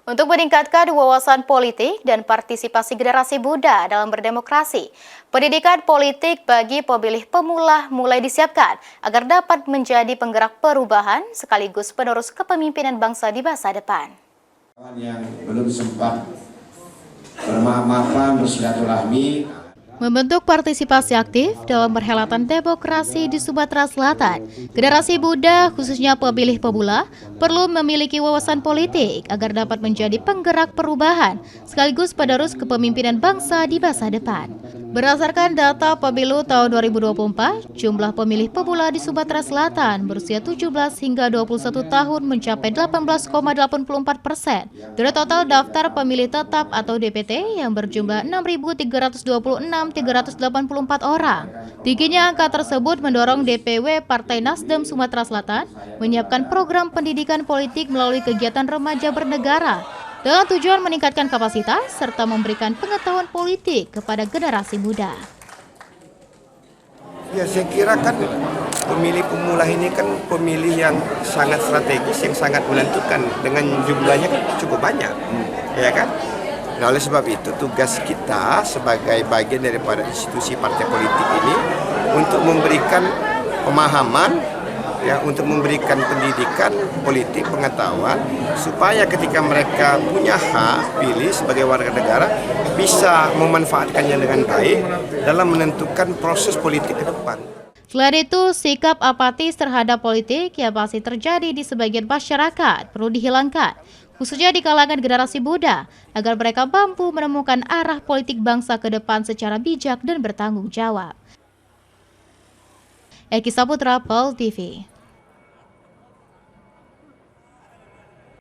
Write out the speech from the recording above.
Untuk meningkatkan wawasan politik dan partisipasi generasi muda dalam berdemokrasi, pendidikan politik bagi pemilih pemula mulai disiapkan agar dapat menjadi penggerak perubahan sekaligus penerus kepemimpinan bangsa di masa depan. Yang belum sempat bermaaf-maafan, bersilaturahmi. Membentuk partisipasi aktif dalam perhelatan demokrasi di Sumatera Selatan, generasi muda khususnya pemilih pemula perlu memiliki wawasan politik agar dapat menjadi penggerak perubahan sekaligus penerus kepemimpinan bangsa di masa depan. Berdasarkan data pemilu tahun 2024, jumlah pemilih pemula di Sumatera Selatan berusia 17 hingga 21 tahun mencapai 18,84%. Dari total daftar pemilih tetap atau DPT yang berjumlah 6.326.384 orang. Tingginya angka tersebut mendorong DPW Partai Nasdem Sumatera Selatan menyiapkan program pendidikan politik melalui kegiatan remaja bernegara dengan tujuan meningkatkan kapasitas serta memberikan pengetahuan politik kepada generasi muda. Ya, saya kira kan pemilih pemula ini kan pemilih yang sangat strategis, yang sangat menentukan, dengan jumlahnya kan cukup banyak, ya kan? Nah, oleh sebab itu tugas kita sebagai bagian daripada institusi partai politik ini untuk memberikan pemahaman, ya, untuk memberikan pendidikan politik, pengetahuan, supaya ketika mereka punya hak pilih sebagai warga negara bisa memanfaatkannya dengan baik dalam menentukan proses politik ke depan. Selain itu, sikap apatis terhadap politik yang masih terjadi di sebagian masyarakat perlu dihilangkan, khususnya di kalangan generasi muda, agar mereka mampu menemukan arah politik bangsa ke depan secara bijak dan bertanggung jawab. Eki Saputra, POL TV.